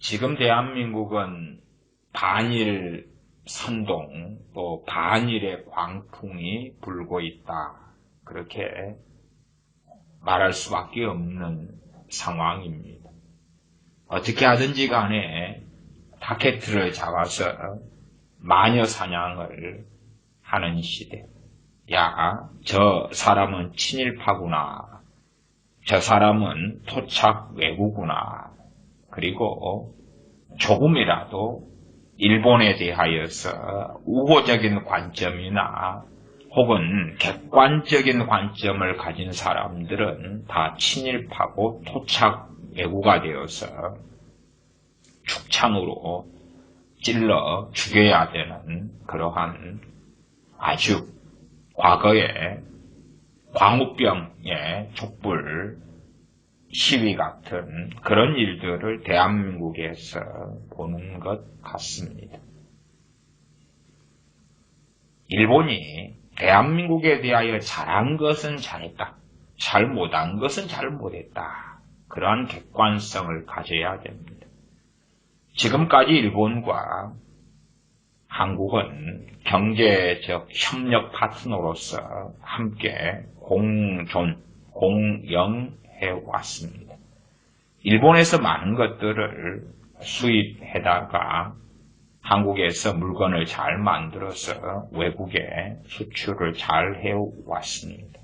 지금 대한민국은 반일 선동 또 반일의 광풍이 불고 있다. 그렇게 말할 수밖에 없는 상황입니다. 어떻게 하든지 간에 타켓을 잡아서 마녀 사냥을 하는 시대. 야, 저 사람은 친일파구나. 저 사람은 토착 왜구구나. 그리고 조금이라도 일본에 대하여서 우호적인 관점이나 혹은 객관적인 관점을 가진 사람들은 다 친일파고 토착 왜구가 되어서 축창으로 찔러 죽여야 되는 그러한 아주 과거의 광우병의 촛불 시위 같은 그런 일들을 대한민국에서 보는 것 같습니다. 일본이 대한민국에 대하여 잘한 것은 잘했다. 잘 못한 것은 잘 못했다. 그러한 객관성을 가져야 됩니다. 지금까지 일본과 한국은 경제적 협력 파트너로서 함께 공영해 왔습니다. 일본에서 많은 것들을 수입해다가 한국에서 물건을 잘 만들어서 외국에 수출을 잘 해왔습니다.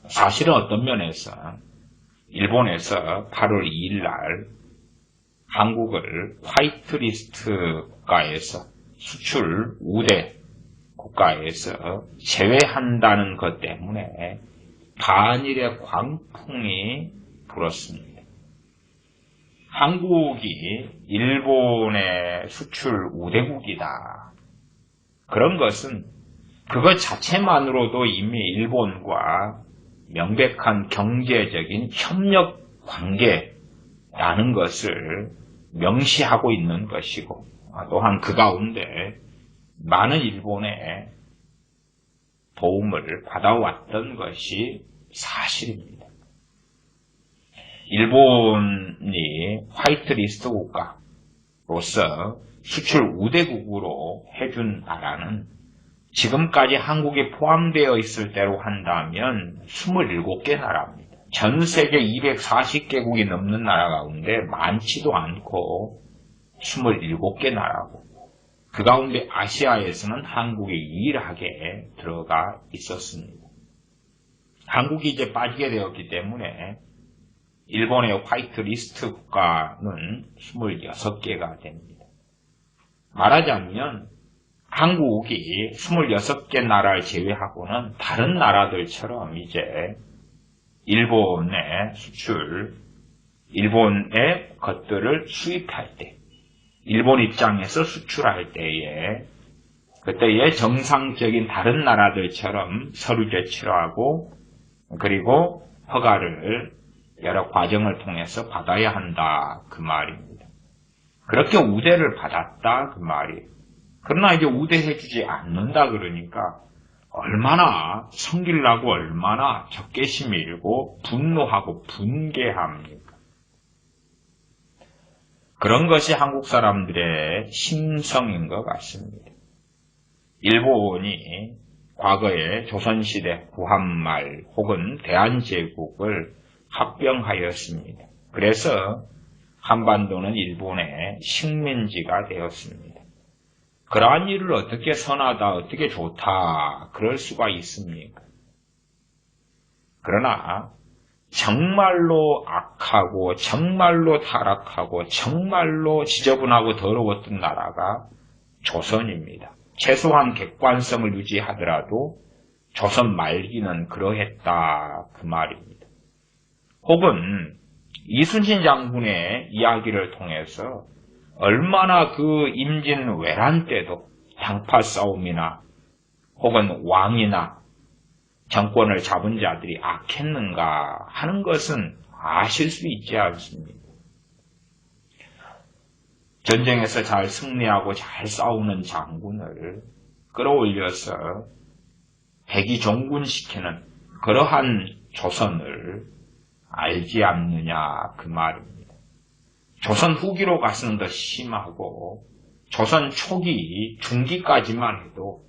사실은 어떤 면에서 일본에서 8월 2일 날 한국을 화이트리스트 국가에서 수출 우대 국가에서 제외한다는 것 때문에 반일의 광풍이 불었습니다. 한국이 일본의 수출 우대국이다. 그런 것은 그것 자체만으로도 이미 일본과 명백한 경제적인 협력 관계라는 것을 명시하고 있는 것이고, 또한 그 가운데 많은 일본의 도움을 받아왔던 것이 사실입니다. 일본이 화이트리스트 국가로서 수출 우대국으로 해준 나라는 지금까지 한국에 포함되어 있을 때로 한다면 27개 나라입니다. 전 세계 240개국이 넘는 나라 가운데 많지도 않고 27개 나라고, 그 가운데 아시아에서는 한국이 유일하게 들어가 있었습니다. 한국이 이제 빠지게 되었기 때문에 일본의 화이트리스트 국가는 26개가 됩니다. 말하자면 한국이 26개 나라를 제외하고는 다른 나라들처럼 이제 일본의 수출, 일본의 것들을 수입할 때, 일본 입장에서 수출할 때에 그때의 정상적인 다른 나라들처럼 서류 제출하고 그리고 허가를 여러 과정을 통해서 받아야 한다 그 말입니다. 그렇게 우대를 받았다 그 말이에요. 그러나 이제 우대해주지 않는다 그러니까 얼마나 성질나고 얼마나 적개심이 일고 분노하고 분개합니까? 그런 것이 한국 사람들의 심성인 것 같습니다. 일본이 과거에 조선시대 구한말 혹은 대한제국을 합병하였습니다. 그래서 한반도는 일본의 식민지가 되었습니다. 그러한 일을 어떻게 선하다, 어떻게 좋다, 그럴 수가 있습니까? 그러나 정말로 악하고 정말로 타락하고 정말로 지저분하고 더러웠던 나라가 조선입니다. 최소한 객관성을 유지하더라도 조선 말기는 그러했다 그 말입니다. 혹은 이순신 장군의 이야기를 통해서 얼마나 그 임진 외란 때도 당파 싸움이나 혹은 왕이나 정권을 잡은 자들이 악했는가 하는 것은 아실 수 있지 않습니까? 전쟁에서 잘 승리하고 잘 싸우는 장군을 끌어올려서 백의종군시키는 그러한 조선을 알지 않느냐 그 말입니다. 조선 후기로 가서는 더 심하고 조선 초기, 중기까지만 해도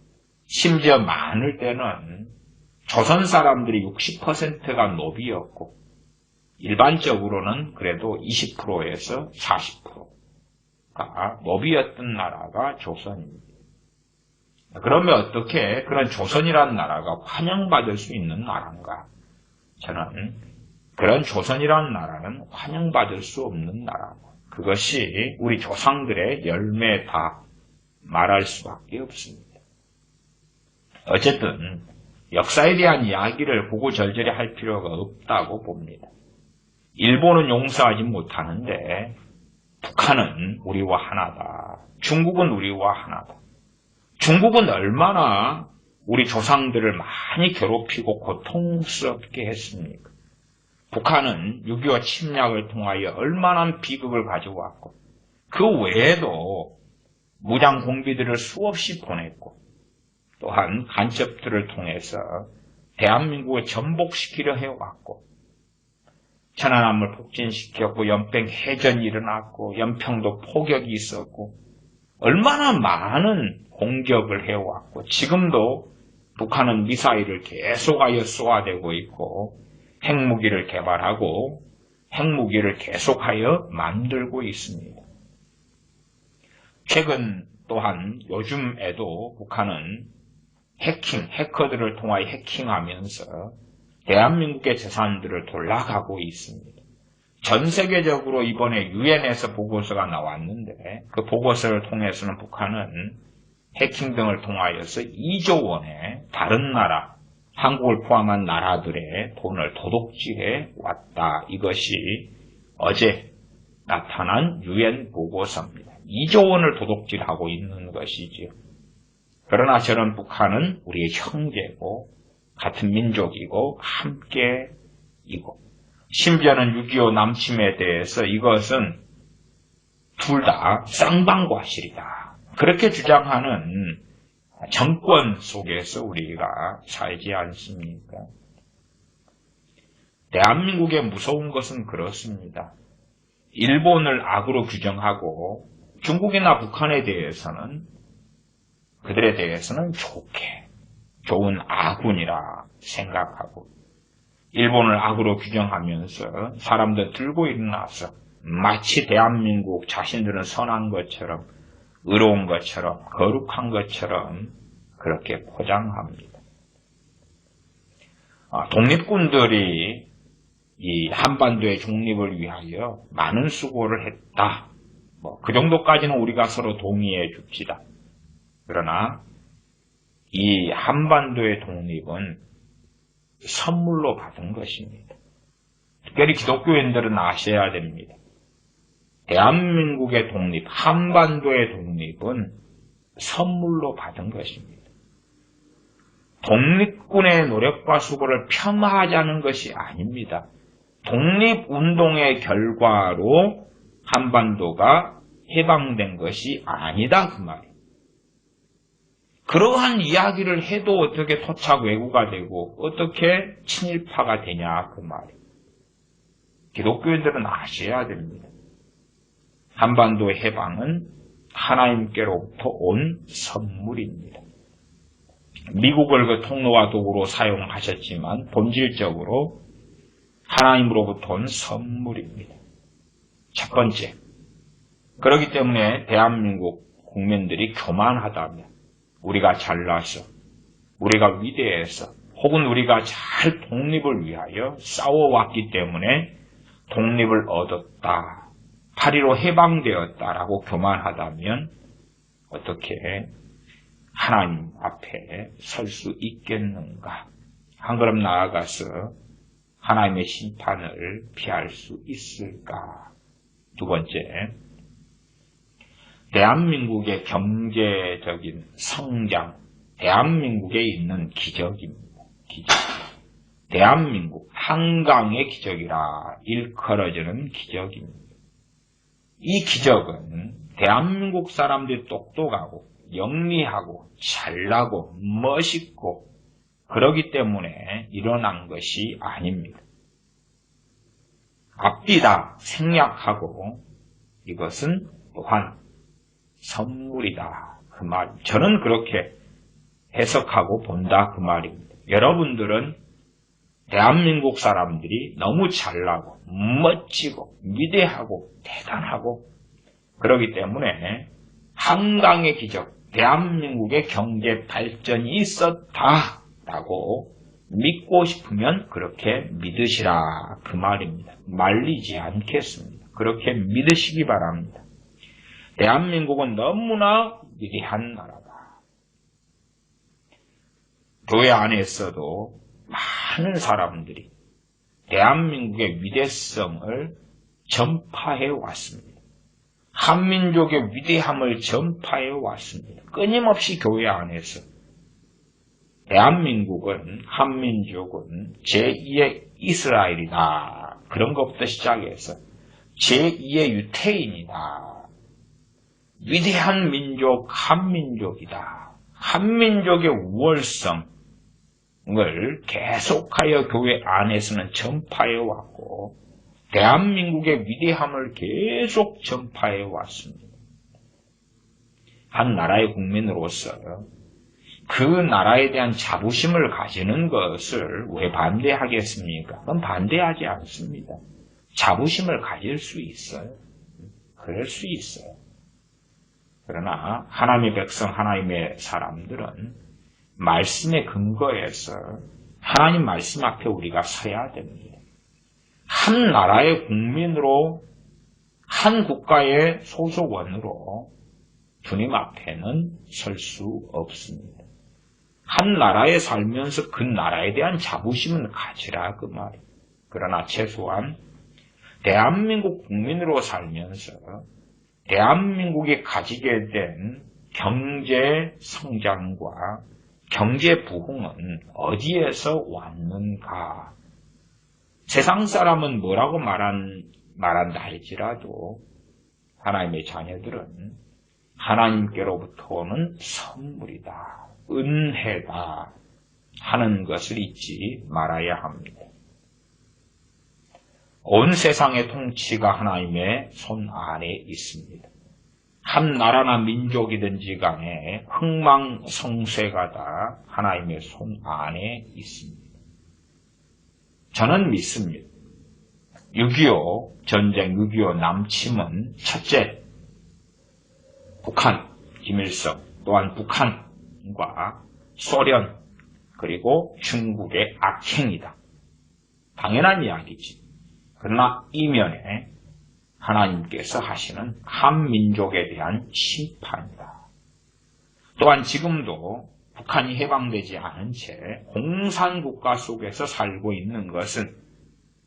심지어 많을 때는 조선 사람들이 60%가 노비였고 일반적으로는 그래도 20%에서 40%가 노비였던 나라가 조선입니다. 그러면 어떻게 그런 조선이라는 나라가 환영받을 수 있는 나라인가? 저는 그런 조선이라는 나라는 환영받을 수 없는 나라고 그것이 우리 조상들의 열매다 말할 수밖에 없습니다. 어쨌든 역사에 대한 이야기를 구구절절히 할 필요가 없다고 봅니다. 일본은 용서하지 못하는데 북한은 우리와 하나다. 중국은 우리와 하나다. 중국은 얼마나 우리 조상들을 많이 괴롭히고 고통스럽게 했습니까? 북한은 6.25 침략을 통하여 얼마나 비극을 가져왔고 그 외에도 무장 공비들을 수없이 보냈고 또한 간첩들을 통해서 대한민국을 전복시키려 해왔고 천안함을 폭진시켰고 연평 해전이 일어났고 연평도 포격이 있었고 얼마나 많은 공격을 해왔고 지금도 북한은 미사일을 계속하여 쏘아대고 있고 핵무기를 개발하고 핵무기를 계속하여 만들고 있습니다. 최근 또한 요즘에도 북한은 해커들을 통하여 해킹하면서 대한민국의 재산들을 돌아가고 있습니다. 전 세계적으로 이번에 유엔에서 보고서가 나왔는데 그 보고서를 통해서는 북한은 해킹 등을 통하여서 2조 원의 다른 나라, 한국을 포함한 나라들의 돈을 도둑질해 왔다. 이것이 어제 나타난 유엔 보고서입니다. 2조 원을 도둑질하고 있는 것이지요. 그러나 저는 북한은 우리의 형제고 같은 민족이고 함께이고 심지어는 6.25 남침에 대해서 이것은 둘 다 쌍방과실이다. 그렇게 주장하는 정권 속에서 우리가 살지 않습니까? 대한민국의 무서운 것은 그렇습니다. 일본을 악으로 규정하고 중국이나 북한에 대해서는 그들에 대해서는 좋은 아군이라 생각하고 일본을 악으로 규정하면서 사람들 들고 일어나서 마치 대한민국 자신들은 선한 것처럼 의로운 것처럼 거룩한 것처럼 그렇게 포장합니다. 독립군들이 이 한반도의 중립을 위하여 많은 수고를 했다. 그 정도까지는 우리가 서로 동의해 줍시다. 그러나 이 한반도의 독립은 선물로 받은 것입니다. 특별히 기독교인들은 아셔야 됩니다. 대한민국의 독립, 한반도의 독립은 선물로 받은 것입니다. 독립군의 노력과 수고를 폄하하자는 것이 아닙니다. 독립운동의 결과로 한반도가 해방된 것이 아니다 그 말이에요. 그러한 이야기를 해도 어떻게 토착 왜구가 되고 어떻게 친일파가 되냐 그 말이에요. 기독교인들은 아셔야 됩니다. 한반도의 해방은 하나님께로부터 온 선물입니다. 미국을 그 통로와 도구로 사용하셨지만 본질적으로 하나님으로부터 온 선물입니다. 첫 번째, 그렇기 때문에 대한민국 국민들이 교만하다면 우리가 잘나서 우리가 위대해서 혹은 우리가 잘 독립을 위하여 싸워왔기 때문에 독립을 얻었다. 8.15 해방되었다라고 교만하다면 어떻게 하나님 앞에 설 수 있겠는가? 한 걸음 나아가서 하나님의 심판을 피할 수 있을까? 두 번째, 대한민국의 경제적인 성장, 대한민국에 있는 기적입니다. 기적. 대한민국 한강의 기적이라 일컬어지는 기적입니다. 이 기적은 대한민국 사람들이 똑똑하고 영리하고 잘나고 멋있고 그러기 때문에 일어난 것이 아닙니다. 앞뒤 다 생략하고 이것은 또한 선물이다. 그 말. 저는 그렇게 해석하고 본다. 그 말입니다. 여러분들은 대한민국 사람들이 너무 잘나고 멋지고 위대하고 대단하고 그렇기 때문에 한강의 기적, 대한민국의 경제 발전이 있었다라고 믿고 싶으면 그렇게 믿으시라 그 말입니다. 말리지 않겠습니다. 그렇게 믿으시기 바랍니다. 대한민국은 너무나 위대한 나라다. 교회 안에서도 많은 사람들이 대한민국의 위대성을 전파해 왔습니다. 한민족의 위대함을 전파해 왔습니다. 끊임없이 교회 안에서 대한민국은, 한민족은 제2의 이스라엘이다. 그런 것부터 시작해서 제2의 유태인이다. 위대한 민족, 한민족이다. 한민족의 우월성을 계속하여 교회 안에서는 전파해 왔고 대한민국의 위대함을 계속 전파해 왔습니다. 한 나라의 국민으로서 그 나라에 대한 자부심을 가지는 것을 왜 반대하겠습니까? 그건 반대하지 않습니다. 자부심을 가질 수 있어요. 그럴 수 있어요. 그러나 하나님의 백성, 하나님의 사람들은 말씀의 근거에서 하나님 말씀 앞에 우리가 서야 됩니다. 한 나라의 국민으로, 한 국가의 소속원으로 주님 앞에는 설 수 없습니다. 한 나라에 살면서 그 나라에 대한 자부심은 가지라 그 말이에요. 그러나 최소한 대한민국 국민으로 살면서 대한민국이 가지게 된 경제 성장과 경제 부흥은 어디에서 왔는가? 세상 사람은 뭐라고 말한다 할지라도 하나님의 자녀들은 하나님께로부터 오는 선물이다, 은혜다 하는 것을 잊지 말아야 합니다. 온 세상의 통치가 하나님의 손 안에 있습니다. 한 나라나 민족이든지 간에 흥망성쇠가 다 하나님의 손 안에 있습니다. 저는 믿습니다. 6.25 전쟁, 6.25 남침은 첫째, 북한, 김일성, 또한 북한과 소련, 그리고 중국의 악행이다. 당연한 이야기지. 그러나 이면에 하나님께서 하시는 한민족에 대한 심판이다. 또한 지금도 북한이 해방되지 않은 채 공산국가 속에서 살고 있는 것은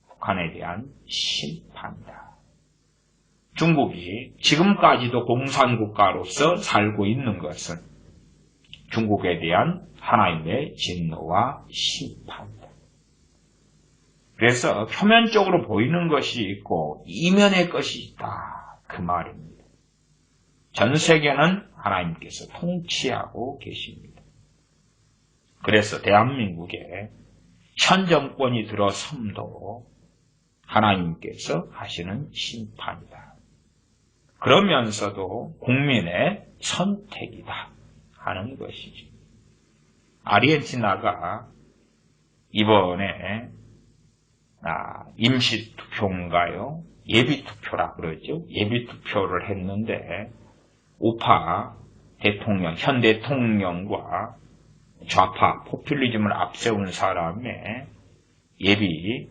북한에 대한 심판이다. 중국이 지금까지도 공산국가로서 살고 있는 것은 중국에 대한 하나님의 진노와 심판이다. 그래서 표면적으로 보이는 것이 있고 이면의 것이 있다. 그 말입니다. 전 세계는 하나님께서 통치하고 계십니다. 그래서 대한민국에 현 정권이 들어섬도 하나님께서 하시는 심판이다. 그러면서도 국민의 선택이다 하는 것이죠. 아르헨티나가 이번에 임시투표인가요? 예비투표라 그러죠. 예비투표를 했는데 우파 대통령, 현 대통령과 좌파 포퓰리즘을 앞세운 사람의 예비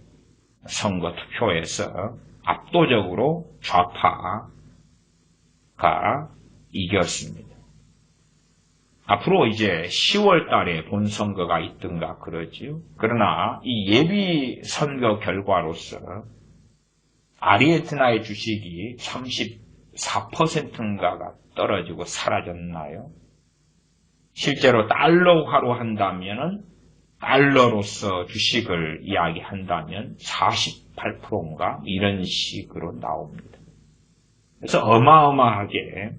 선거 투표에서 압도적으로 좌파가 이겼습니다. 앞으로 이제 10월 달에 본선거가 있든가 그러지요. 그러나 이 예비 선거 결과로서 아르헨티나의 주식이 34%인가가 떨어지고 사라졌나요? 실제로 달러화로 한다면은 달러로서 주식을 이야기한다면 48%인가 이런 식으로 나옵니다. 그래서 어마어마하게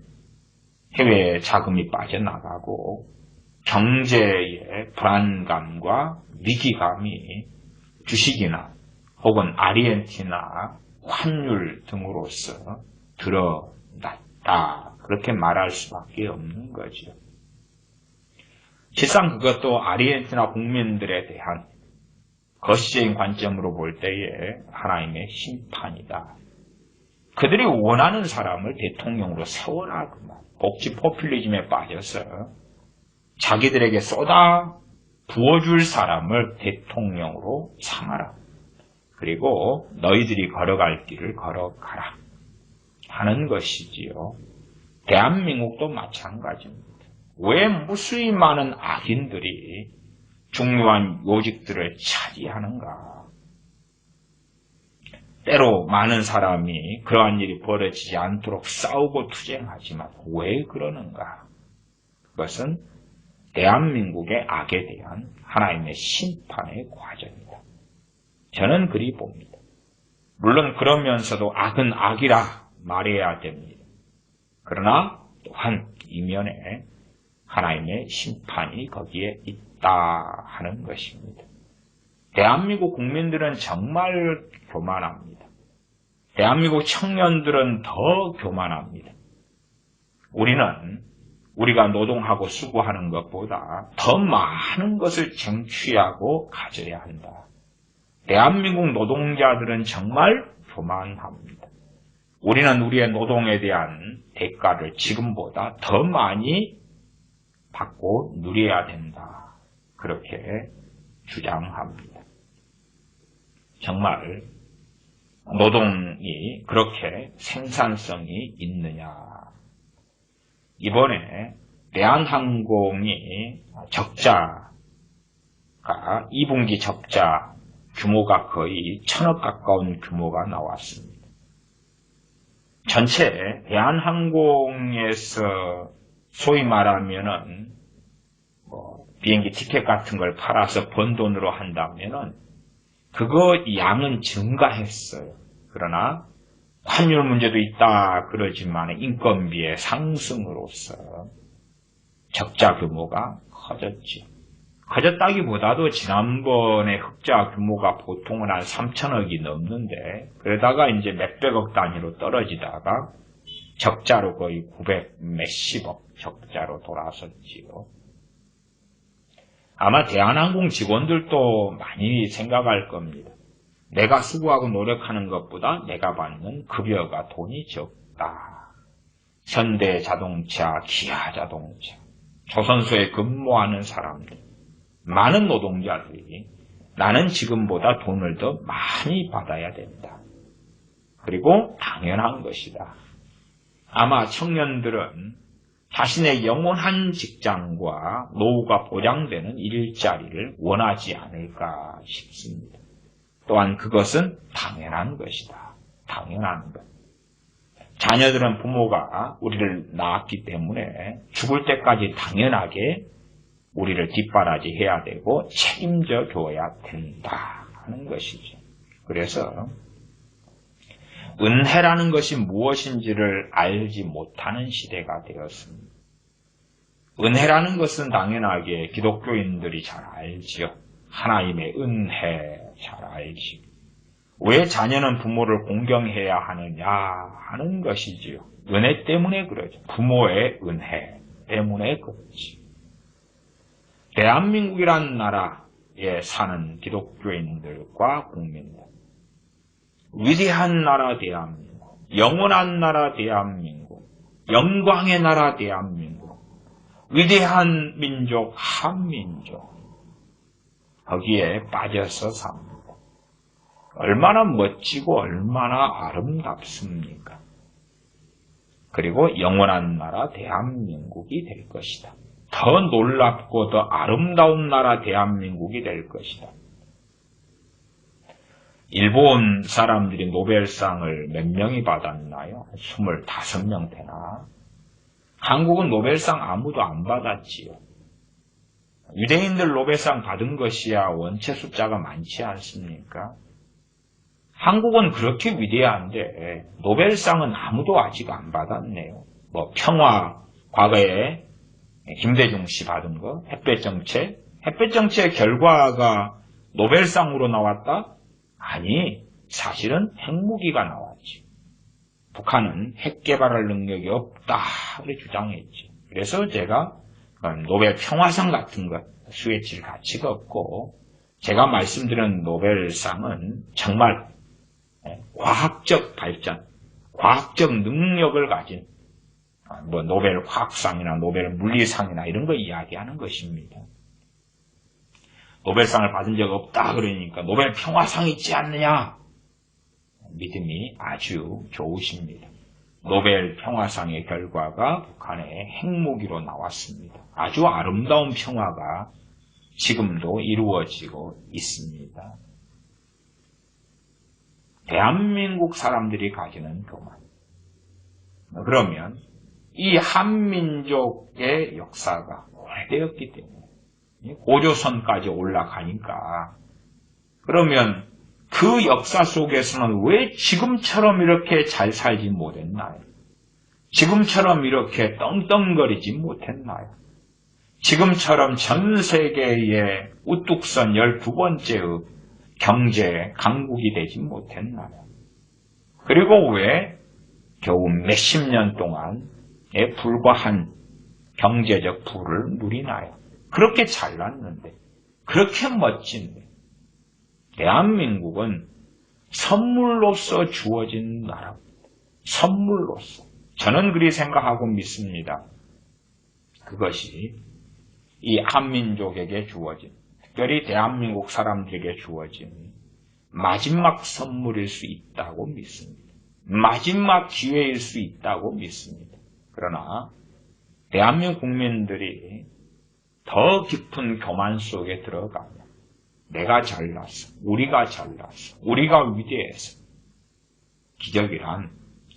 해외 자금이 빠져나가고 경제의 불안감과 위기감이 주식이나 혹은 아르헨티나 환율 등으로서 드러났다. 그렇게 말할 수밖에 없는 거죠. 실상 그것도 아르헨티나 국민들에 대한 거시적인 관점으로 볼 때에 하나님의 심판이다. 그들이 원하는 사람을 대통령으로 세워라. 복지 포퓰리즘에 빠져서 자기들에게 쏟아 부어줄 사람을 대통령으로 삼아라. 그리고 너희들이 걸어갈 길을 걸어가라 하는 것이지요. 대한민국도 마찬가지입니다. 왜 무수히 많은 악인들이 중요한 요직들을 차지하는가? 때로 많은 사람이 그러한 일이 벌어지지 않도록 싸우고 투쟁하지만 왜 그러는가? 그것은 대한민국의 악에 대한 하나님의 심판의 과정입니다. 저는 그리 봅니다. 물론 그러면서도 악은 악이라 말해야 됩니다. 그러나 또한 이면에 하나님의 심판이 거기에 있다 하는 것입니다. 대한민국 국민들은 정말 교만합니다. 대한민국 청년들은 더 교만합니다. 우리는 우리가 노동하고 수고하는 것보다 더 많은 것을 쟁취하고 가져야 한다. 대한민국 노동자들은 정말 교만합니다. 우리는 우리의 노동에 대한 대가를 지금보다 더 많이 받고 누려야 된다. 그렇게 주장합니다. 정말 노동이 그렇게 생산성이 있느냐? 이번에 대한항공이 적자가 2분기 적자 규모가 거의 1,000억 가까운 규모가 나왔습니다. 전체 대한항공에서 소위 말하면은 비행기 티켓 같은 걸 팔아서 번 돈으로 한다면은 그거 양은 증가했어요. 그러나 환율 문제도 있다 그러지만 인건비의 상승으로서 적자 규모가 커졌죠. 커졌다기보다도 지난번에 흑자 규모가 보통은 한 3천억이 넘는데 그러다가 이제 몇백억 단위로 떨어지다가 적자로 거의 900 몇십억 적자로 돌아섰지요. 아마 대한항공 직원들도 많이 생각할 겁니다. 내가 수고하고 노력하는 것보다 내가 받는 급여가 돈이 적다. 현대자동차, 기아자동차, 조선소에 근무하는 사람들, 많은 노동자들이 나는 지금보다 돈을 더 많이 받아야 된다. 그리고 당연한 것이다. 아마 청년들은 자신의 영원한 직장과 노후가 보장되는 일자리를 원하지 않을까 싶습니다. 또한 그것은 당연한 것이다. 당연한 것. 자녀들은 부모가 우리를 낳았기 때문에 죽을 때까지 당연하게 우리를 뒷바라지해야 되고 책임져 줘야 된다 하는 것이죠. 그래서 은혜라는 것이 무엇인지를 알지 못하는 시대가 되었습니다. 은혜라는 것은 당연하게 기독교인들이 잘 알지요. 하나님의 은혜 잘 알지요. 왜 자녀는 부모를 공경해야 하느냐 하는 것이지요. 은혜 때문에 그러죠. 부모의 은혜 때문에 그렇지. 대한민국이란 나라에 사는 기독교인들과 국민들, 위대한 나라 대한민국, 영원한 나라 대한민국, 영광의 나라 대한민국, 위대한 민족 한민족, 거기에 빠져서 삽니다. 얼마나 멋지고 얼마나 아름답습니까? 그리고 영원한 나라 대한민국이 될 것이다. 더 놀랍고 더 아름다운 나라 대한민국이 될 것이다. 일본 사람들이 노벨상을 몇 명이 받았나요? 25명 되나? 한국은 노벨상 아무도 안 받았지요. 유대인들 노벨상 받은 것이야 원체 숫자가 많지 않습니까? 한국은 그렇게 위대한데 노벨상은 아무도 아직 안 받았네요. 평화 과거에 김대중 씨 받은 거, 햇볕정책. 햇볕정책 결과가 노벨상으로 나왔다? 아니, 사실은 핵무기가 나왔지. 북한은 핵 개발할 능력이 없다 그렇게 주장했지. 그래서 제가 노벨 평화상 같은 것 수혜칠 가치가 없고, 제가 말씀드린 노벨상은 정말 과학적 발전, 과학적 능력을 가진 노벨 화학상이나 노벨 물리상이나 이런 거 이야기하는 것입니다. 노벨상을 받은 적 없다 그러니까 노벨 평화상 있지 않느냐? 믿음이 아주 좋으십니다. 노벨 평화상의 결과가 북한의 핵무기로 나왔습니다. 아주 아름다운 평화가 지금도 이루어지고 있습니다. 대한민국 사람들이 가지는 교만. 그러면 이 한민족의 역사가 오래되었기 때문에 고조선까지 올라가니까, 그러면 그 역사 속에서는 왜 지금처럼 이렇게 잘 살지 못했나요? 지금처럼 이렇게 떵떵거리지 못했나요? 지금처럼 전 세계의 우뚝 선 12번째의 경제 강국이 되지 못했나요? 그리고 왜 겨우 몇십 년 동안에 불과한 경제적 부를 누리나요? 그렇게 잘났는데, 그렇게 멋진데, 대한민국은 선물로서 주어진 나라입니다. 선물로서. 저는 그리 생각하고 믿습니다. 그것이 이 한민족에게 주어진, 특별히 대한민국 사람들에게 주어진 마지막 선물일 수 있다고 믿습니다. 마지막 기회일 수 있다고 믿습니다. 그러나 대한민국 국민들이 더 깊은 교만 속에 들어가면 내가 잘났어, 우리가 잘났어, 우리가 위대해서, 기적이란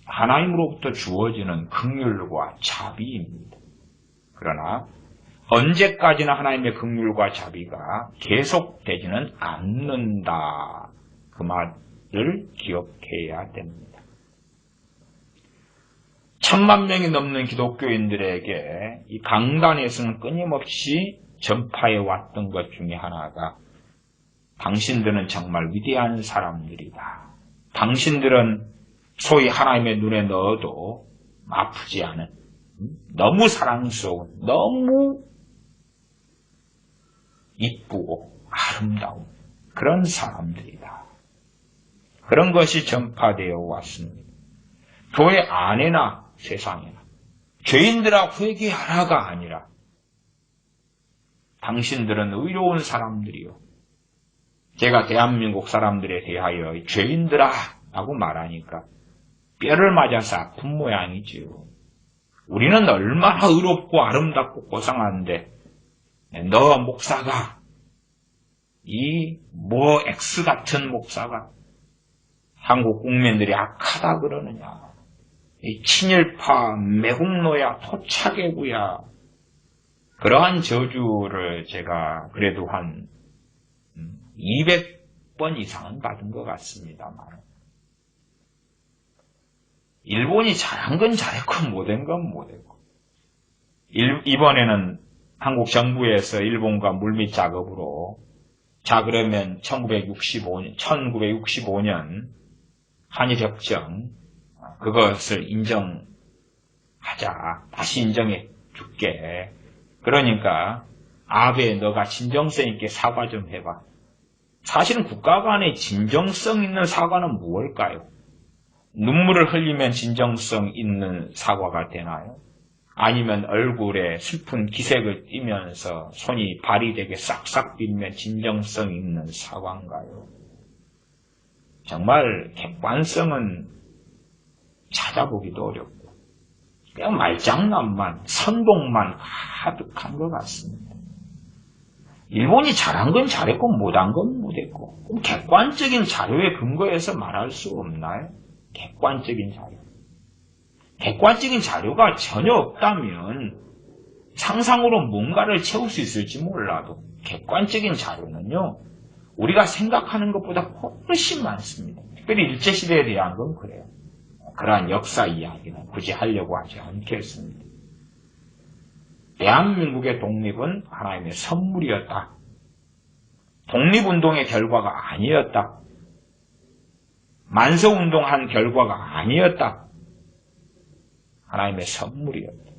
하나님으로부터 주어지는 긍휼과 자비입니다. 그러나 언제까지나 하나님의 긍휼과 자비가 계속되지는 않는다. 그 말을 기억해야 됩니다. 1000만 명이 넘는 기독교인들에게 이 강단에서는 끊임없이 전파해 왔던 것 중에 하나가, 당신들은 정말 위대한 사람들이다. 당신들은 소위 하나님의 눈에 넣어도 아프지 않은, 너무 사랑스러운, 너무 이쁘고 아름다운 그런 사람들이다. 그런 것이 전파되어 왔습니다. 교회 안에나 세상에나 죄인들아 회개하라가 아니라, 당신들은 의로운 사람들이요, 제가 대한민국 사람들에 대하여 죄인들아 라고 말하니까 뼈를 맞아서 아픈 모양이지요. 우리는 얼마나 의롭고 아름답고 고상한데, 너 목사가, 이 X 같은 목사가 한국 국민들이 악하다 그러느냐, 이 친일파, 매국노야, 토착애구야, 그러한 저주를 제가 그래도 한 200번 이상은 받은 것 같습니다만, 일본이 잘한 건 잘했고 못한 건 못했고, 이번에는 한국 정부에서 일본과 물밑 작업으로, 자 그러면 1965년 한일협정 그것을 인정하자, 다시 인정해 줄게. 그러니까 아베, 너가 진정성 있게 사과 좀 해봐. 사실은 국가 간의 진정성 있는 사과는 무엇일까요? 눈물을 흘리면 진정성 있는 사과가 되나요? 아니면 얼굴에 슬픈 기색을 띠면서 손이 발이 되게 싹싹 빌면 진정성 있는 사과인가요? 정말 객관성은 찾아보기도 어렵고, 그냥 말장난만, 선동만 가득한 것 같습니다. 일본이 잘한 건 잘했고 못한 건 못했고, 그럼 객관적인 자료에 근거해서 말할 수 없나요? 객관적인 자료. 객관적인 자료가 전혀 없다면 상상으로 뭔가를 채울 수 있을지 몰라도, 객관적인 자료는요, 우리가 생각하는 것보다 훨씬 많습니다. 특별히 일제시대에 대한 건 그래요. 그러한 역사 이야기는 굳이 하려고 하지 않겠습니다. 대한민국의 독립은 하나님의 선물이었다. 독립운동의 결과가 아니었다. 만세운동한 결과가 아니었다. 하나님의 선물이었다.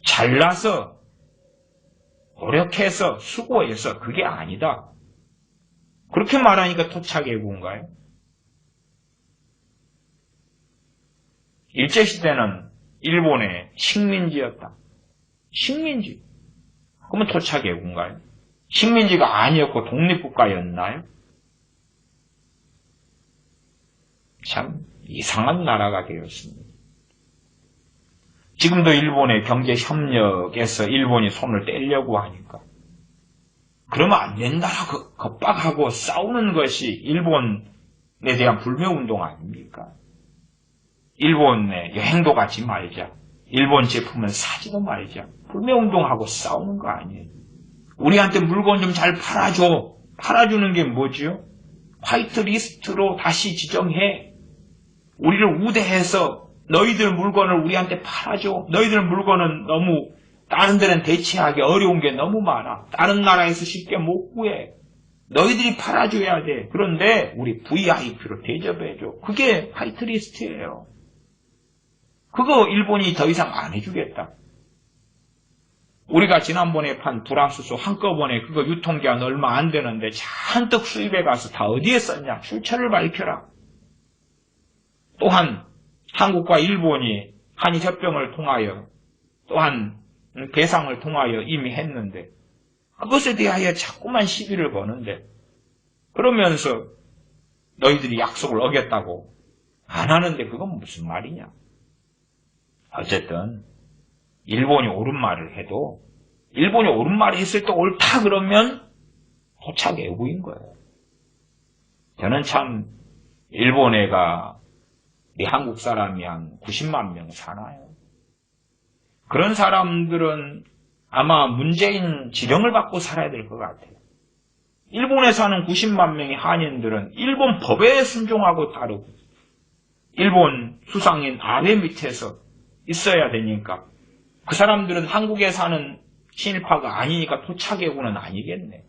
잘나서 노력해서 수고해서 그게 아니다. 그렇게 말하니까 토착예구인가요? 일제시대는 일본의 식민지였다. 식민지. 그러면 토착예구인가요? 식민지가 아니었고 독립국가였나요? 참 이상한 나라가 되었습니다. 지금도 일본의 경제협력에서 일본이 손을 떼려고 하니까 그러면 안 된다라고 겁박하고 싸우는 것이 일본에 대한 불매운동 아닙니까? 일본에 여행도 가지 말자. 일본 제품은 사지도 말자. 불매운동하고 싸우는 거 아니에요. 우리한테 물건 좀 잘 팔아줘. 팔아주는 게 뭐지요? 화이트리스트로 다시 지정해. 우리를 우대해서 너희들 물건을 우리한테 팔아줘. 너희들 물건은 너무 다른 데는 대체하기 어려운 게 너무 많아. 다른 나라에서 쉽게 못 구해. 너희들이 팔아줘야 돼. 그런데 우리 VIP로 대접해줘. 그게 화이트리스트예요. 그거 일본이 더 이상 안 해주겠다. 우리가 지난번에 판 불황수소 한꺼번에 그거 유통기한 얼마 안 되는데 잔뜩 수입해 가서 다 어디에 썼냐? 출처를 밝혀라. 또한 한국과 일본이 한일협정을 통하여 또한 배상을 통하여 이미 했는데 그것에 대하여 자꾸만 시비를 거는데 그러면서 너희들이 약속을 어겼다고 안 하는데 그건 무슨 말이냐? 어쨌든 일본이 옳은 말을 해도 일본이 옳은 말을 했을 때 옳다 그러면 토착 애국인 거예요. 저는 참 일본애가 우리 한국 사람이 한 90만 명 사나요? 그런 사람들은 아마 문재인 지령을 받고 살아야 될 것 같아요. 일본에 사는 90만 명의 한인들은 일본 법에 순종하고 따르고 일본 수상인 아베 밑에서 있어야 되니까 그 사람들은 한국에 사는 친일파가 아니니까 토착애국은 아니겠네.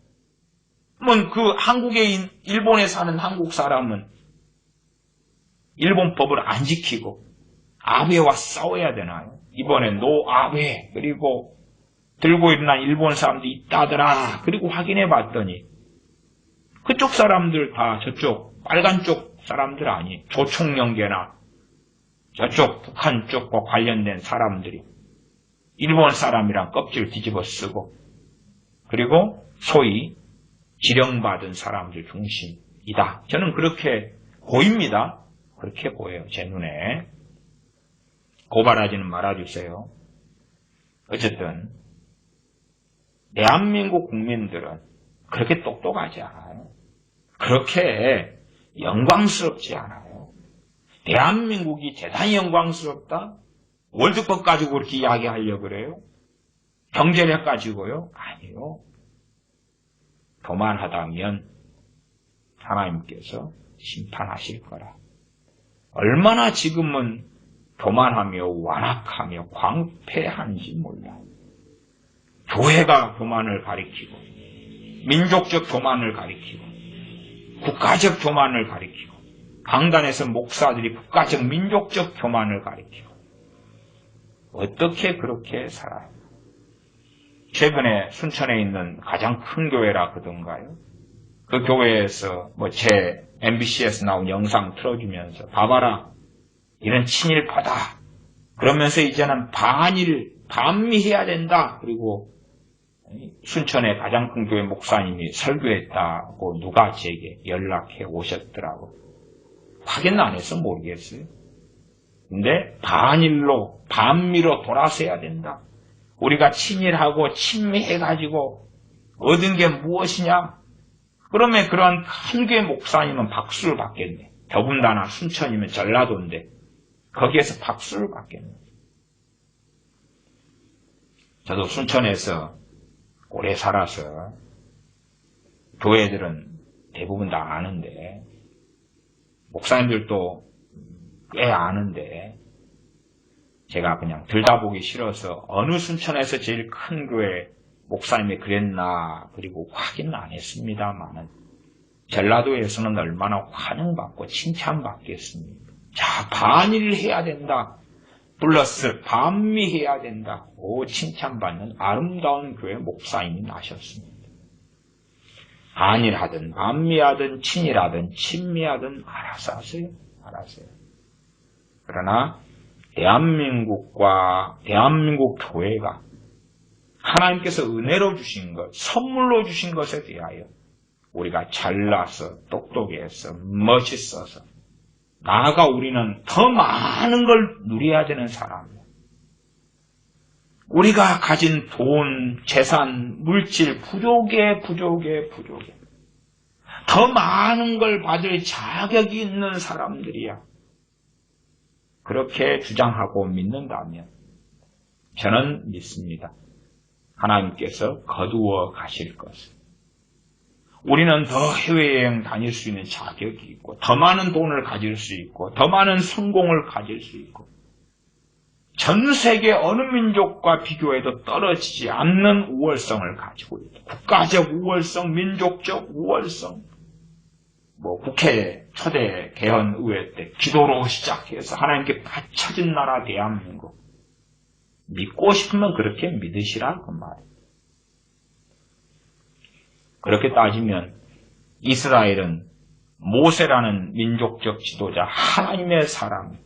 그러면 그 한국에 일본에 사는 한국 사람은 일본 법을 안 지키고 아베와 싸워야 되나요? 이번에 노 아베 그리고 들고 일어난 일본 사람들이 있다더라. 그리고 확인해 봤더니 그쪽 사람들 다 저쪽 빨간 쪽 사람들 아니 조총련계나 저쪽 북한 쪽과 관련된 사람들이 일본 사람이랑 껍질 뒤집어 쓰고 그리고 소위 지령받은 사람들 중심이다. 저는 그렇게 보입니다. 그렇게 보여요. 제 눈에. 고발하지는 말아주세요. 어쨌든 대한민국 국민들은 그렇게 똑똑하지 않아요. 그렇게 영광스럽지 않아요. 대한민국이 대단히 영광스럽다? 월드컵 가지고 그렇게 이야기하려고 그래요? 경제력 가지고요? 아니요. 교만하다면 하나님께서 심판하실 거라. 얼마나 지금은 교만하며 완악하며 광패한지 몰라. 교회가 교만을 가리키고 민족적 교만을 가리키고 국가적 교만을 가리키고 강단에서 목사들이 국가적 민족적 교만을 가리키고 어떻게 그렇게 살아요? 최근에 순천에 있는 가장 큰 교회라 그던가요? 그 교회에서 제 MBC에서 나온 영상 틀어주면서 봐봐라 이런 친일파다 그러면서 이제는 반미해야 된다. 그리고 순천의 가장 큰 교회 목사님이 설교했다고 누가 제게 연락해 오셨더라고. 확인 안 해서 모르겠어요. 근데 반미로 돌아서야 된다. 우리가 친일하고 친미해가지고 얻은 게 무엇이냐? 그러면 그런 큰 교회 목사님은 박수를 받겠네. 더군다나 순천이면 전라도인데 거기에서 박수를 받겠네. 저도 순천에서 오래 살아서 교회들은 대부분 다 아는데 목사님들도 꽤 아는데 제가 그냥 들다보기 싫어서 어느 순천에서 제일 큰 교회 목사님이 그랬나 그리고 확인은 안 했습니다만은 전라도에서는 얼마나 환영받고 칭찬받겠습니까? 자, 반일을 해야 된다. 플러스 반미해야 된다고 칭찬받는 아름다운 교회 목사님이 나셨습니다. 반일하든 반미하든 친일하든 친미하든 알아서 하세요. 알아서요. 그러나 대한민국 교회가 하나님께서 은혜로 주신 것, 선물로 주신 것에 대하여 우리가 잘나서 똑똑해서 멋있어서 나아가 우리는 더 많은 걸 누려야 되는 사람이에요. 우리가 가진 돈, 재산, 물질 부족해. 더 많은 걸 받을 자격이 있는 사람들이야. 그렇게 주장하고 믿는다면 저는 믿습니다. 하나님께서 거두어 가실 것을. 우리는 더 해외여행 다닐 수 있는 자격이 있고 더 많은 돈을 가질 수 있고 더 많은 성공을 가질 수 있고 전 세계 어느 민족과 비교해도 떨어지지 않는 우월성을 가지고 있다. 국가적 우월성, 민족적 우월성. 국회 초대 개헌의회 때 기도로 시작해서 하나님께 바쳐진 나라 대한민국. 믿고 싶으면 그렇게 믿으시라 그 말이에요. 그렇게 따지면 이스라엘은 모세라는 민족적 지도자, 하나님의 사람,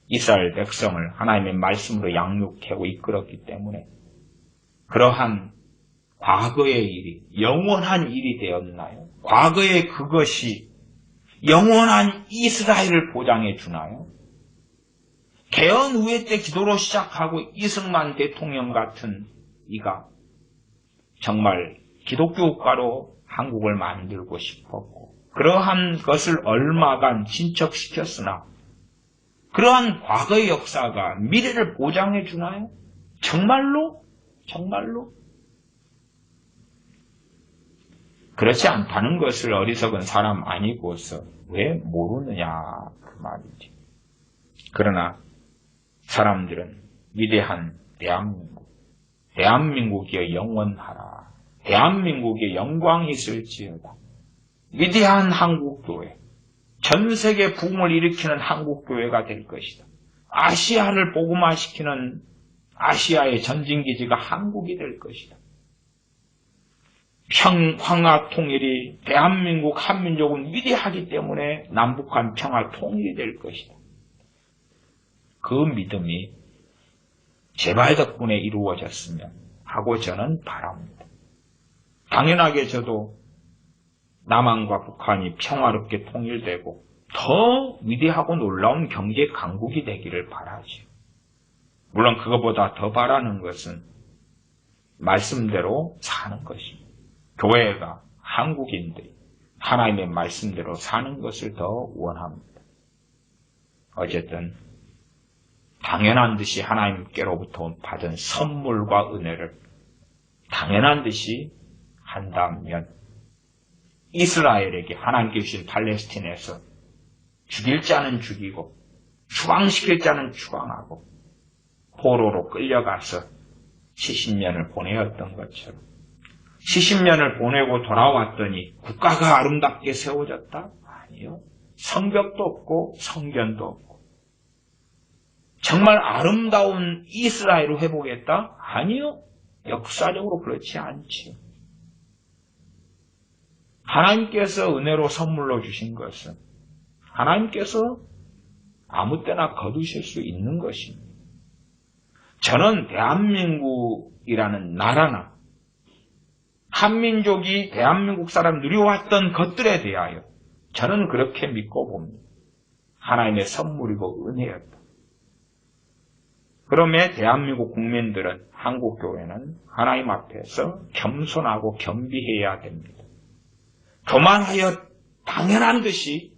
이스라엘 백성을 하나님의 말씀으로 양육하고 이끌었기 때문에 그러한 과거의 일이 영원한 일이 되었나요? 과거의 그것이 영원한 이스라엘을 보장해 주나요? 개헌의회 때 기도로 시작하고 이승만 대통령 같은 이가 정말 기독교 국가로 한국을 만들고 싶었고 그러한 것을 얼마간 진척시켰으나 그러한 과거의 역사가 미래를 보장해 주나요? 정말로? 그렇지 않다는 것을 어리석은 사람 아니고서 왜 모르느냐 그 말이지. 그러나 사람들은 위대한 대한민국이 영원하라. 대한민국에 영광이 있을지어다. 위대한 한국교회, 전 세계 부흥을 일으키는 한국교회가 될 것이다. 아시아를 복음화시키는 아시아의 전진기지가 한국이 될 것이다. 평화 통일이 대한민국 한민족은 위대하기 때문에 남북한 평화 통일이 될 것이다. 그 믿음이 제발 덕분에 이루어졌으면 하고 저는 바랍니다. 당연하게 저도 남한과 북한이 평화롭게 통일되고 더 위대하고 놀라운 경제 강국이 되기를 바라죠. 물론 그것보다 더 바라는 것은 말씀대로 사는 것입니다. 교회가 한국인들이 하나님의 말씀대로 사는 것을 더 원합니다. 어쨌든 당연한 듯이 하나님께로부터 받은 선물과 은혜를 당연한 듯이 한다면 이스라엘에게 하나님께 주신 팔레스틴에서 죽일 자는 죽이고 추방시킬 자는 추방하고 포로로 끌려가서 70년을 보내었던 것처럼 70년을 보내고 돌아왔더니 국가가 아름답게 세워졌다? 아니요. 성벽도 없고 성전도 없고 정말 아름다운 이스라엘을 회복했다? 아니요. 역사적으로 그렇지 않지. 하나님께서 은혜로 선물로 주신 것은 하나님께서 아무 때나 거두실 수 있는 것입니다. 저는 대한민국이라는 나라나 한민족이 대한민국 사람 누려왔던 것들에 대하여 저는 그렇게 믿고 봅니다. 하나님의 선물이고 은혜였다. 그러면 대한민국 국민들은 한국교회는 하나님 앞에서 겸손하고 겸비해야 됩니다. 교만하여 당연한 듯이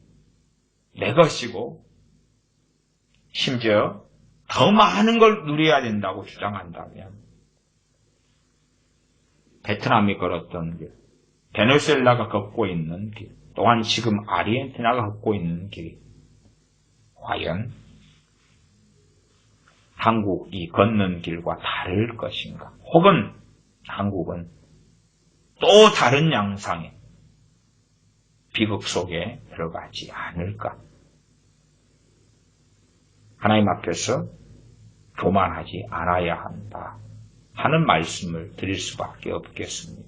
내 것이고 심지어 더 많은 걸 누려야 된다고 주장한다면 베트남이 걸었던 길, 베네수엘라가 걷고 있는 길, 또한 지금 아르헨티나가 걷고 있는 길이 과연 한국이 걷는 길과 다를 것인가? 혹은 한국은 또 다른 양상의 비극 속에 들어가지 않을까? 하나님 앞에서 교만하지 않아야 한다 하는 말씀을 드릴 수밖에 없겠습니다.